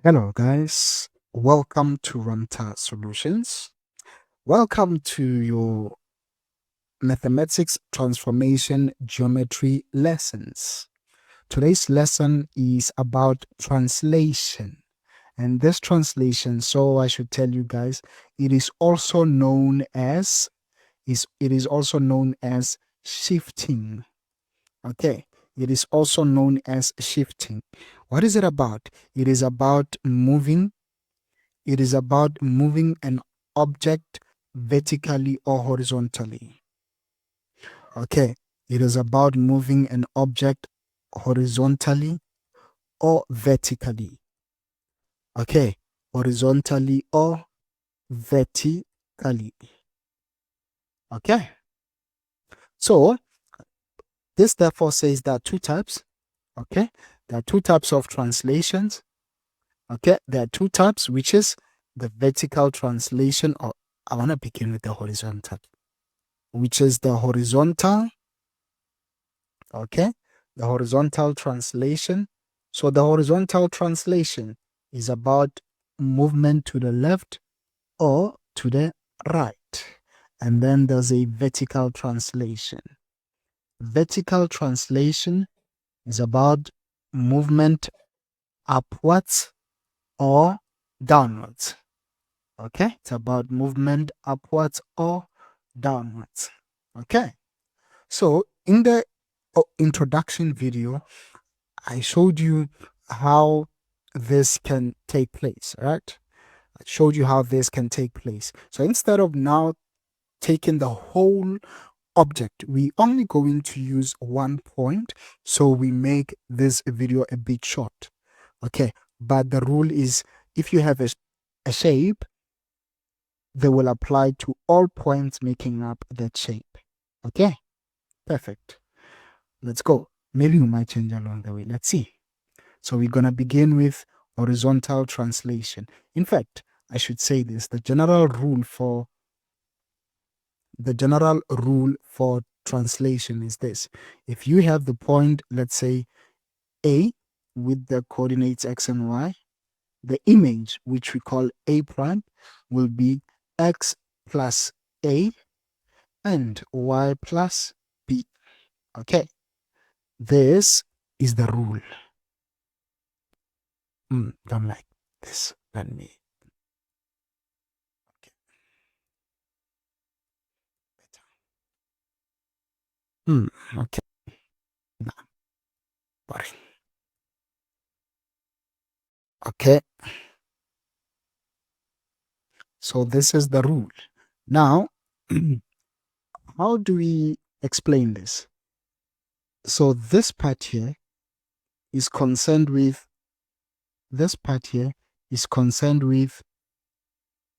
Hello, guys. Welcome to Ramta Solutions. Welcome to your mathematics transformation geometry lessons. Today's lesson is about translation. And this translation, so I should tell you guys, it is also known as shifting. Okay. It is also known as shifting. What is it about? It is about moving an object vertically or horizontally. Okay. It is about moving an object horizontally or vertically. Okay. Horizontally or vertically. Okay. So this therefore says there are two types. Okay. There are two types of translations. Okay. There are two types, which is the vertical translation, or I want to begin with the horizontal, which is the horizontal. Okay, the horizontal translation. So the horizontal translation is about movement to the left or to the right. And then there's a vertical translation. Vertical translation is about movement upwards or downwards. Okay, it's about movement upwards or downwards. Okay, so in the introduction video, I showed you how this can take place, right? I showed you how this can take place. So instead of now taking the whole object, we only going to use one point. So we make this video a bit short. Okay. But the rule is if you have a shape, they will apply to all points making up that shape. Okay. Perfect. Let's go. Maybe we might change along the way. Let's see. So we're going to begin with horizontal translation. In fact, I should say this, the general rule for translation is this. If you have the point, let's say A with the coordinates X and Y, the image, which we call A prime, will be X plus A and Y plus B. Okay. This is the rule. Don't like this. Let me. Okay. Okay. Nah, worry. Okay. So this is the rule. Now, how do we explain this? So this part here is concerned with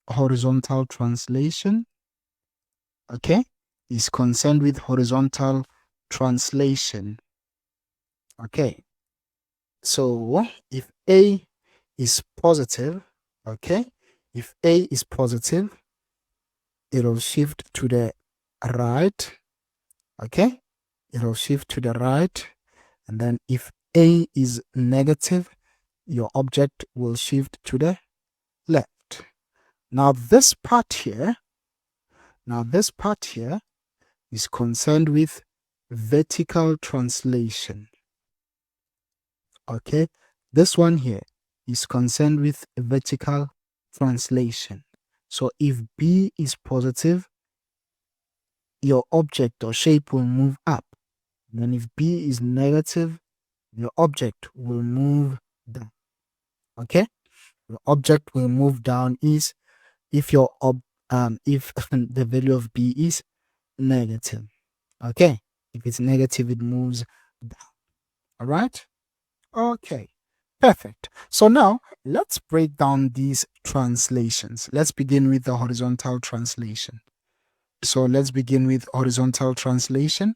horizontal translation. Okay, is concerned with horizontal translation. Okay, so if A is positive, okay, if A is positive, it'll shift to the right. Okay, it'll shift to the right. And then if A is negative, your object will shift to the left. Now this part here is concerned with vertical translation. Okay, this one here is concerned with vertical translation. So if B is positive, your object or shape will move up. Then if B is negative, your object will move down. Okay, the object will move down is if if the value of B is negative. Okay, if it's negative, it moves down. All right. Okay, perfect. So now let's break down these translations. Let's begin with the horizontal translation. So let's begin with horizontal translation.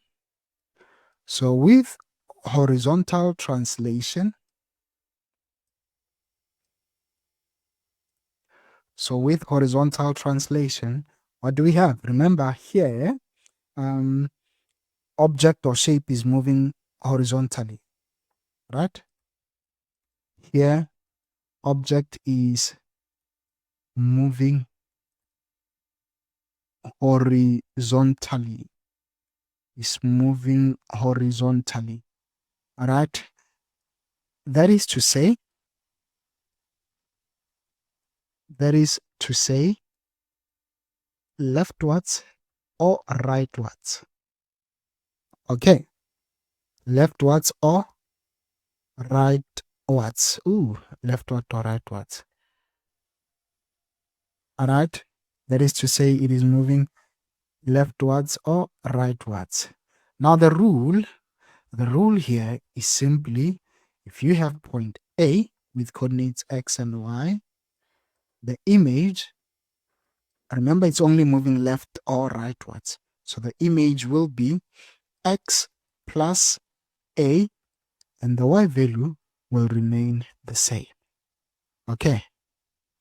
So with horizontal translation, what do we have? Remember here, object or shape is moving horizontally, right? Here, object is moving horizontally. Is moving horizontally. All right. That is to say, leftwards or rightwards. Okay. Leftwards or rightwards. Ooh, leftward or rightwards. All right. That is to say, it is moving leftwards or rightwards. Now the rule here is simply, if you have point A with coordinates x and y, the image, remember it's only moving left or rightwards. So the image will be x plus A, and the y value will remain the same. Okay.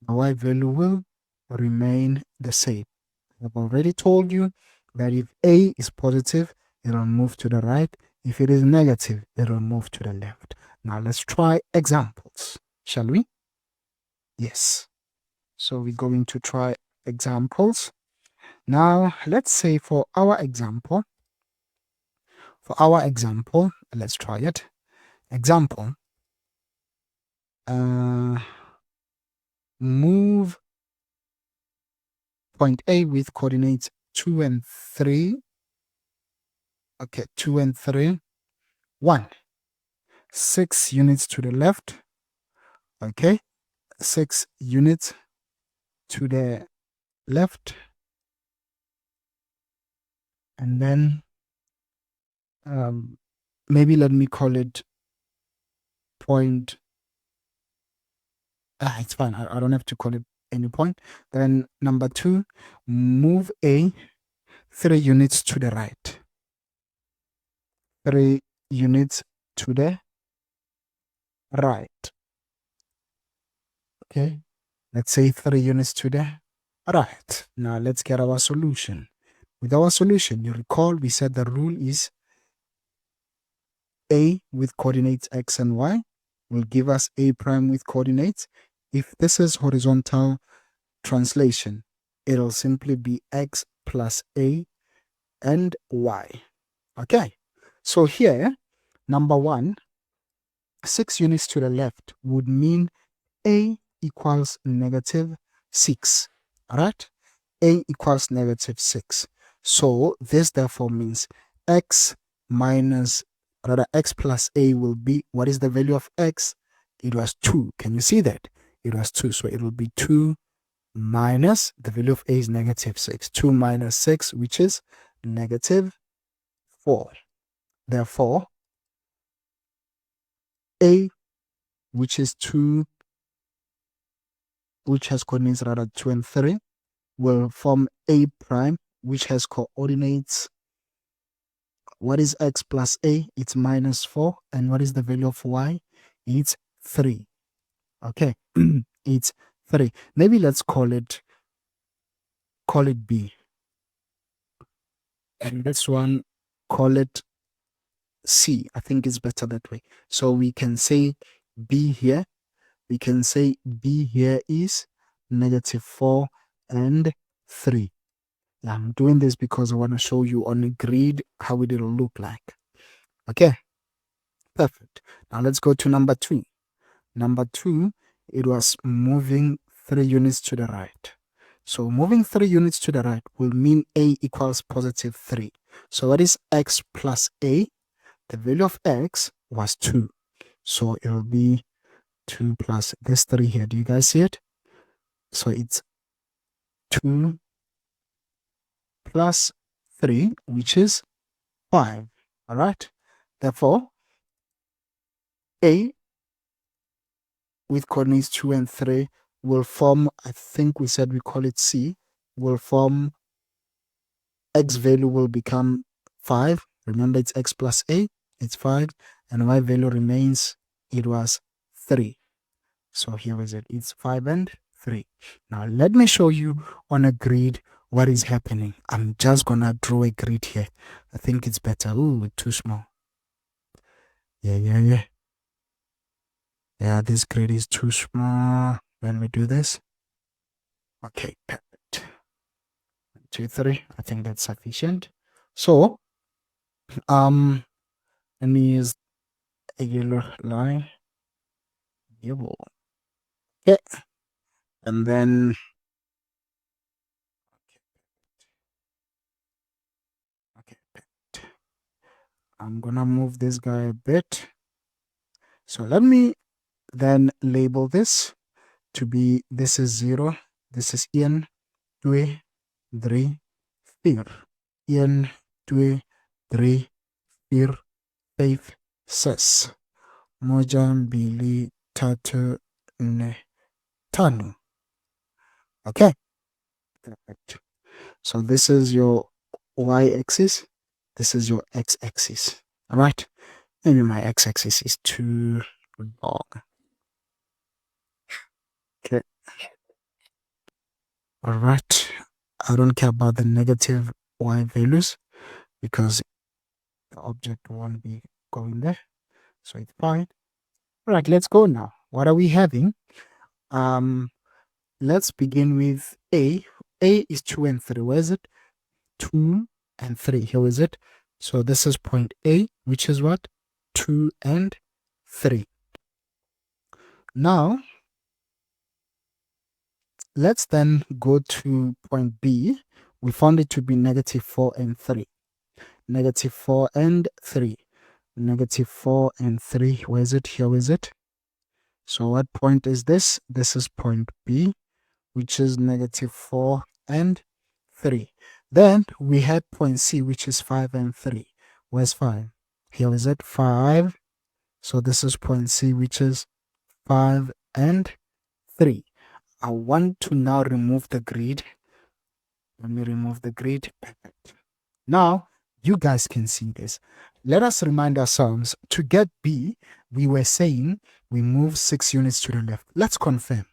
The y value will remain the same. I've already told you that if A is positive, it'll move to the right. If it is negative, it'll move to the left. Now let's try examples, shall we? Yes. So we're going to try examples. Now let's say for our example, let's try it. Example, move point A with coordinates 2 and 3. Okay, 2 and 3. 1. 6 units to the left. Okay, 6 units to the left. And then maybe let me call it point. It's fine. I don't have to call it any point. Then number 2, move A 3 units to the right. 3 units to the right. Okay, let's say 3 units to the right. Now let's get our solution. With our solution, you recall we said the rule is A with coordinates x and y will give us A prime with coordinates. If this is horizontal translation, it'll simply be x plus A and y. Okay, so here, number 1, 6 units to the left would mean A equals -6. All right, A equals -6. So this therefore means x plus A will be, what is the value of x? It was 2. Can you see that? It was 2. So it will be 2 minus, the value of A is -6. 2 minus 6, which is -4. Therefore, A, which is 2, which has coordinates 2 and 3, will form A prime, which has coordinates. What is x plus A? It's -4. And what is the value of y? It's 3. Okay, it's 3. Maybe let's call it B. And this one, call it C. I think it's better that way. So we can say B here. We can say B here is -4 and 3. I'm doing this because I want to show you on a grid how it will look like. Okay, perfect. Now let's go to number 2. Number 2, it was moving 3 units to the right. So moving 3 units to the right will mean A equals +3. So what is x plus A? The value of x was 2. So it will be 2 plus this 3 here. Do you guys see it? So it's 2 plus 3, which is 5. All right. Therefore, A with coordinates 2 and 3 will form, I think we said we call it C, will form, x value will become 5. Remember, it's x plus A, it's 5, and y value remains, it was 3. So here is it, it's 5 and 3. Now let me show you on a grid what is happening. I'm just gonna draw a grid here. I think it's better. Ooh, too small. Yeah. Yeah, this grid is too small when we do this. Okay, perfect. 2, 3. I think that's sufficient. So, let me use a yellow line. Yellow. Okay, and then okay, perfect. I'm gonna move this guy a bit. So let me then label this to be, this is 0, this is Ian, 2, 3, 4. Ian, 2, 3, 4, 5, 6. Moja, mbili, tatu, nne, tano. Okay. Perfect. So this is your y-axis. This is your x-axis. All right. Maybe my x-axis is too long. Okay. All right. I don't care about the negative y values because the object won't be going there. So it's fine. All right, let's go now. What are we having? Let's begin with A. A is 2 and 3. Where is it? 2 and 3. Here is it. So this is point A, which is what? 2 and 3. Now, let's then go to point B. We found it to be negative 4 and 3. Negative 4 and 3. Negative 4 and 3. Where is it? Here is it. So what point is this? This is point B, which is negative 4 and 3. Then we had point C, which is 5 and 3. Where's 5? Here is it, 5. So this is point C, which is 5 and 3. I want to now remove the grid. Let me remove the grid. Perfect. Now, you guys can see this. Let us remind ourselves, to get B, we were saying we move 6 units to the left. Let's confirm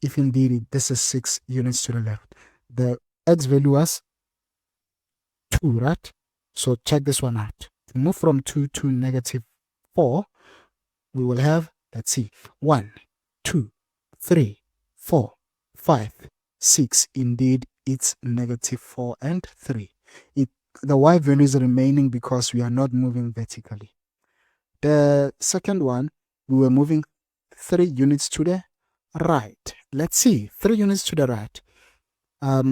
if indeed this is 6 units to the left. The x value was 2, right? So check this one out. To move from 2 to negative 4, we will have, let's see, 1, 2, 3, 4, 5, 6. Indeed, it's negative 4 and 3. The y value is remaining because we are not moving vertically. The second one, we were moving 3 units to the right. Let's see, 3 units to the right.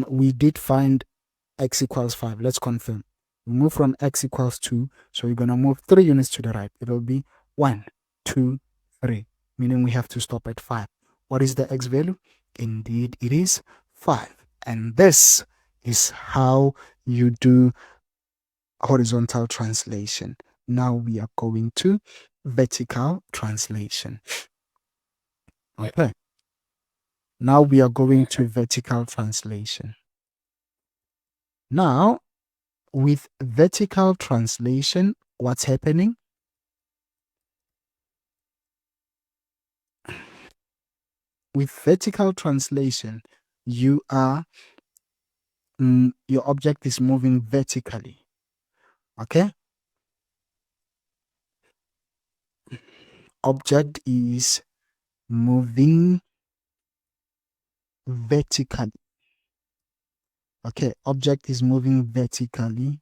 We did find x equals 5. Let's confirm. We move from x equals 2, so we're going to move 3 units to the right. It will be 1, 2, 3, meaning we have to stop at 5. What is the x value? Indeed, it is 5. And this is how you do horizontal translation. Now we are going to vertical translation. Okay. Now we are going to vertical translation. Now, with vertical translation, what's happening? With vertical translation, you are your object is moving vertically. Okay? Object is moving vertically. Okay, object is moving vertically.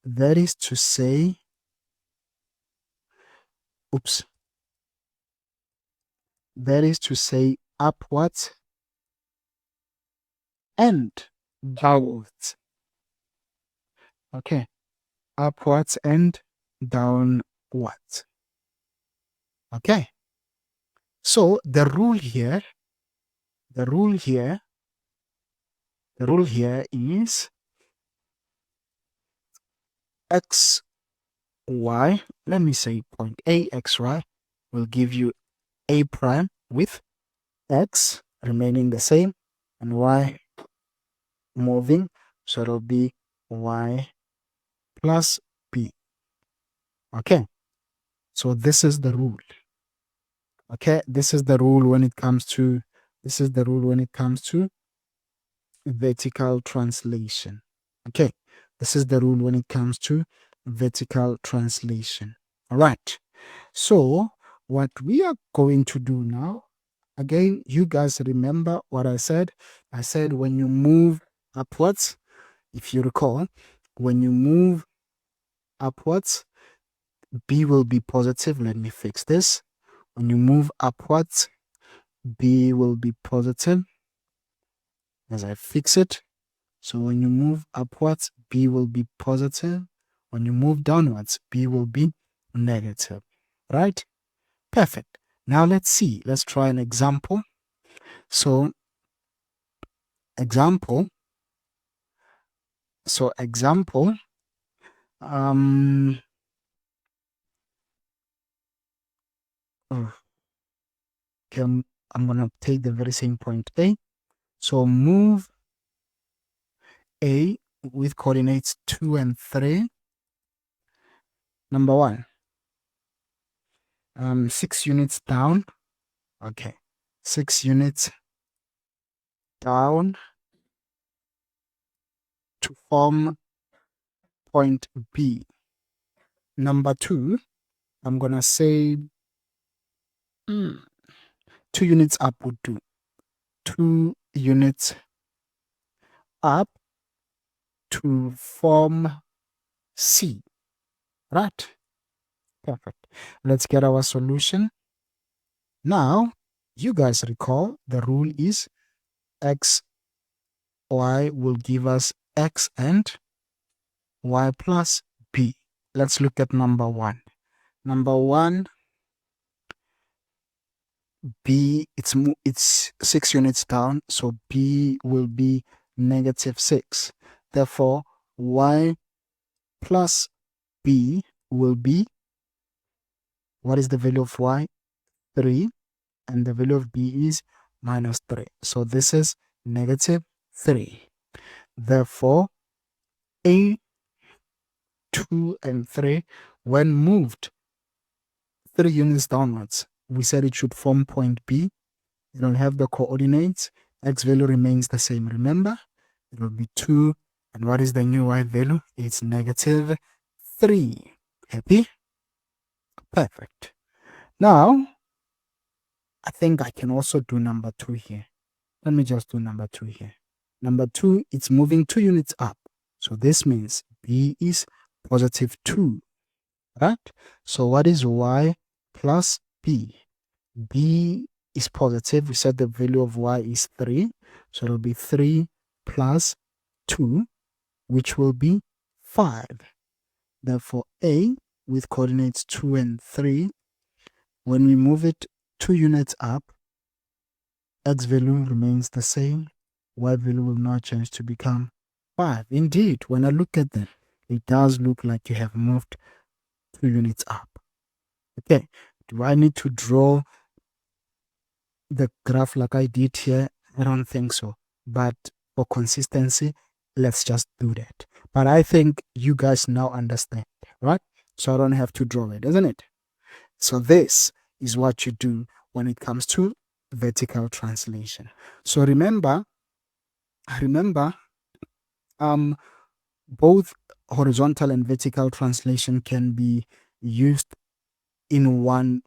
That is to say, that is to say upwards and downwards. Okay, upwards and downwards. Okay, so the rule here is x, y, let me say point A, x, y will give you a prime with x remaining the same and y moving, so it'll be y plus b. Okay, so this is the rule. Okay, this is the rule when it comes to vertical translation. Okay, this is the rule when it comes to vertical translation. All right, so what we are going to do now, again, you guys remember what I said? I said when you move upwards, if you recall, when you move upwards, B will be positive. Let me fix this. When you move upwards, B will be positive as I fix it. So when you move upwards, B will be positive. When you move downwards, B will be negative. Right? Perfect. Now let's see. Let's try an example. So example. Um oh, okay, I'm gonna take the very same point A. So move A with coordinates 2 and 3. Number 1. 6 units down. Okay. 6 units down to form point B. Number 2, I'm gonna say 2 units up would do. 2 units up to form C. Right? Perfect. Let's get our solution. Now, you guys recall the rule is x, y will give us x and y plus b. Let's look at number 1. Number 1, B, it's 6 units down, so B will be -6. Therefore, y plus b will be, what is the value of y? 3, and the value of b is -3. So this is -3. Therefore, A, 2, and 3, when moved 3 units downwards, we said it should form point B. It'll have the coordinates. X value remains the same. Remember, it will be 2. And what is the new y value? It's -3. Happy? Perfect. Now, I think I can also do number 2 here. Let me just do number 2 here. Number 2, it's moving 2 units up. So this means B is +2. Right? So what is y plus b? B is positive. We said the value of y is 3. So it'll be 3 plus 2, which will be 5. Therefore, A with coordinates 2 and 3, when we move it 2 units up, x value remains the same. Y value will not change to become 5. Indeed, when I look at them, it does look like you have moved 2 units up. Okay, do I need to draw the graph like I did here? I don't think so. But for consistency, let's just do that. But I think you guys now understand, right? So I don't have to draw it, isn't it? So this is what you do when it comes to vertical translation. So remember, both horizontal and vertical translation can be used in one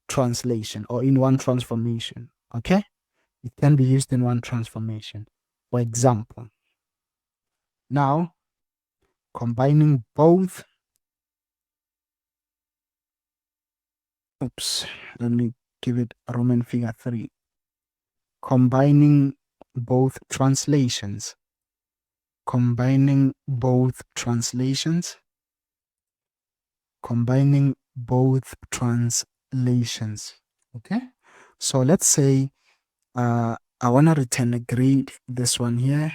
translation or in one transformation. Okay? It can be used in one transformation. For example, now combining both, let me give it a Roman figure 3. Combining both translations. Combining both translations. Combining both translations. Okay? So let's say I want to return a grade, this one here.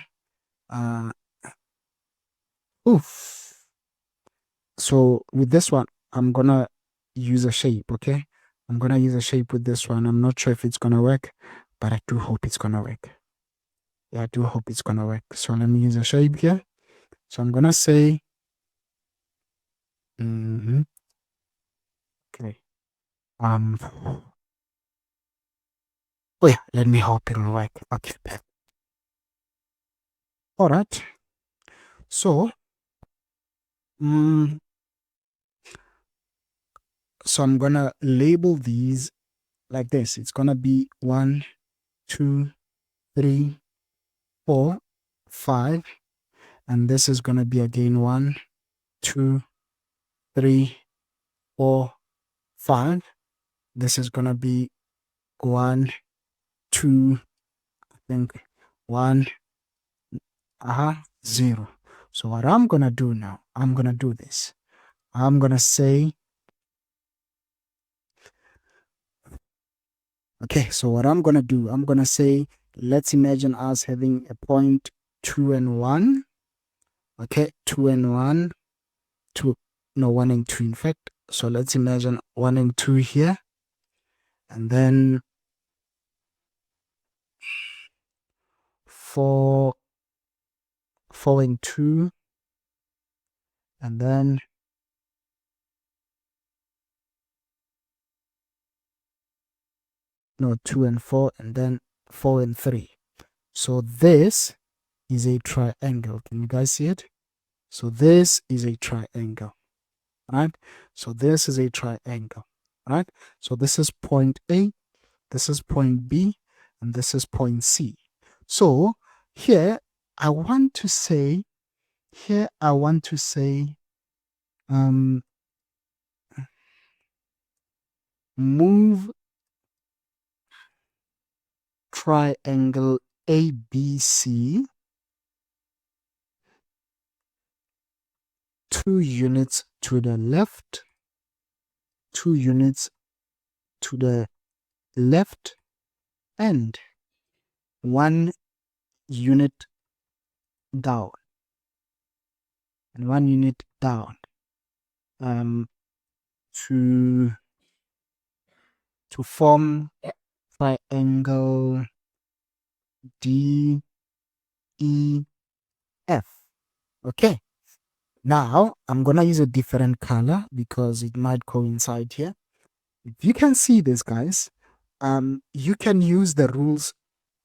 So with this one, I'm gonna use a shape, okay? I'm gonna use a shape with this one. I'm not sure if it's gonna work, but I do hope it's gonna work. Yeah, I do hope it's gonna work. So let me use a shape here. So I'm gonna say, okay. Oh yeah, let me hope it'll work. Okay, perfect. All right. So, So I'm gonna label these like this. It's gonna be 1, 2, 3, 4, 5, and this is gonna be again 1, 2, 3, 4, 5. This is gonna be 1, 2, I think 1, 0. So what I'm gonna do now, I'm gonna do this. I'm gonna say, okay, so what I'm gonna do, I'm gonna say, let's imagine us having a point 2 and 1. Okay, 2 and 1, 2, no, 1 and 2 in fact. So let's imagine 1 and 2 here, and then 4 and 2, and then no, 2 and 4, and then 4 and 3. So this is a triangle. Can you guys see it? So this is a triangle, right? So this is a triangle, right? So this is point A, this is point B, and this is point C. So here I want to say, move triangle ABC 2 units to the left, 2 units to the left, and 1 unit down, and 1 unit down, to form triangle DEF. Okay, now I'm gonna use a different color because it might coincide here. If you can see this, guys, you can use the rules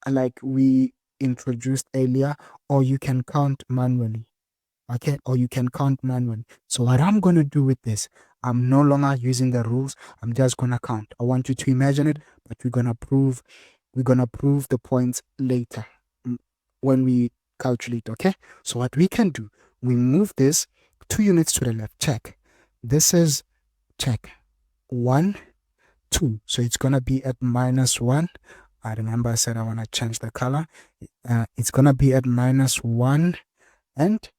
like we introduced earlier, or you can count manually. Okay, or you can count manually. So what I'm going to do with this, I'm no longer using the rules, I'm just going to count. I want you to imagine it, but we're going to prove the points later, when we calculate. Okay, so what we can do, we move this 2 units to the left, check. This is check 1, 2, so it's going to be at -1. I remember I said I want to change the color. It's going to be at -1 and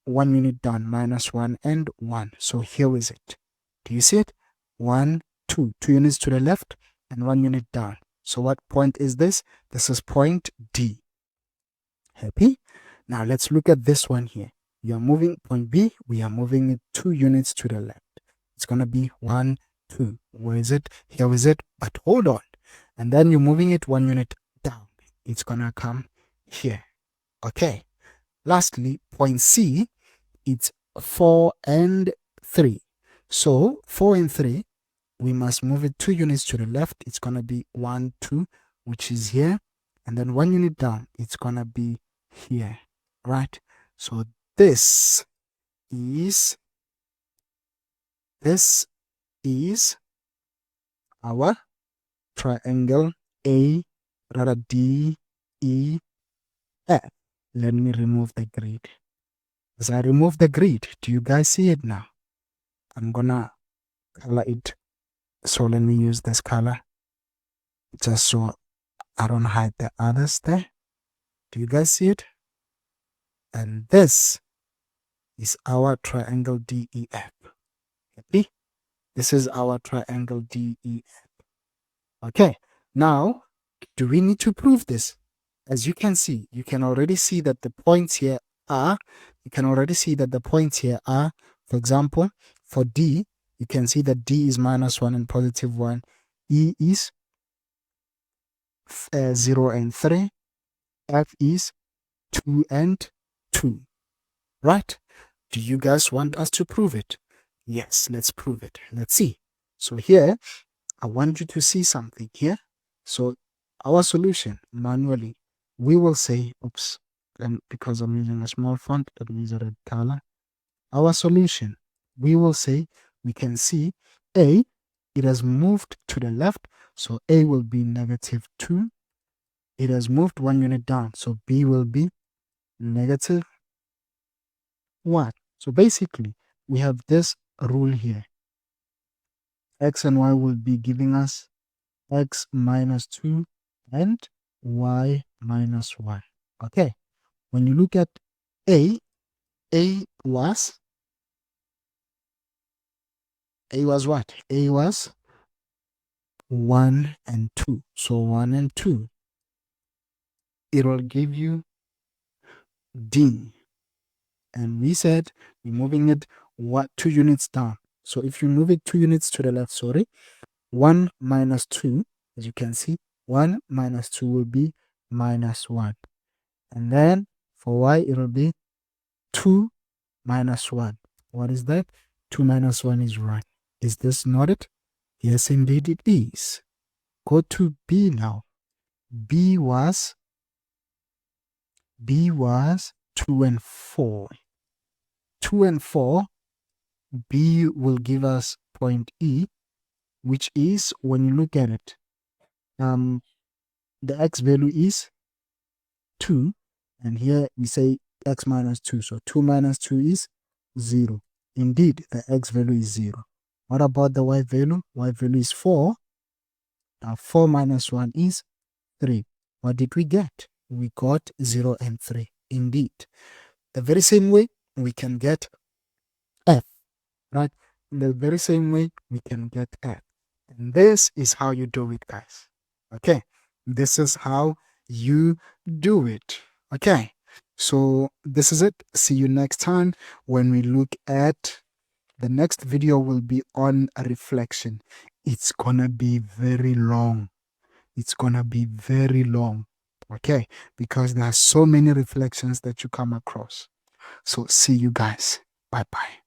1 unit down, -1 and 1. So here is it. Do you see it? 1, 2, 2 units to the left and 1 unit down. So what point is this? This is point D. Happy? Now let's look at this one here. You are moving point B, we are moving it 2 units to the left. It's going to be 1, 2. Where is it? Here is it. But hold on. And then you're moving it 1 unit down. It's going to come here. Okay. Lastly, point C, it's 4 and 3. So 4 and 3, we must move it 2 units to the left. It's going to be 1, 2, which is here. And then 1 unit down, it's going to be here, right? So this is our triangle DEF. Let me remove the grid. As I remove the grid, do you guys see it now? I'm gonna color it. So let me use this color just so I don't hide the others there. Do you guys see it? And this is our triangle DEF. Okay? This is our triangle DEF. Okay, now, do we need to prove this? As you can see, you can already see that the points here are, for example, for D, you can see that D is -1 and +1. E is 0 and 3. F is 2 and 2. Right? Do you guys want us to prove it? Yes, let's prove it. Let's see. So here, I want you to see something here. So our solution, manually, we will say, oops, and because I'm using a small font, let me use a red color. Our solution, we will say, we can see A, it has moved to the left, so A will be -2. It has moved 1 unit down, so B will be -1. So basically, we have this rule here. X and Y will be giving us X minus 2 and Y minus 1. Okay, when you look at A was what? A was 1 and 2. So 1 and 2. It will give you D. And we said we're moving it 2 units down. So if you move it 2 units to the left, 1 minus 2, as you can see, 1 minus 2 will be -1. And then for Y, it will be 2 minus 1. What is that? 2 minus 1 is 1. Is this not it? Yes, indeed it is. Go to B now. B was 2 and 4. 2 and 4, B will give us point E, which is, when you look at it, the X value is 2, and here we say X minus 2. So 2 minus 2 is 0. Indeed, the X value is 0. What about the Y value? Y value is 4. Now 4 minus 1 is 3. What did we get? We got 0 and 3. Indeed. The very same way we can get F, right? In the very same way we can get F. And this is how you do it, guys. Okay? This is how you do it. Okay? So this is it. See you next time when we look at the next video will be on a reflection. It's gonna be very long. It's gonna be very long. Okay? Because there are so many reflections that you come across. So see you guys. Bye bye.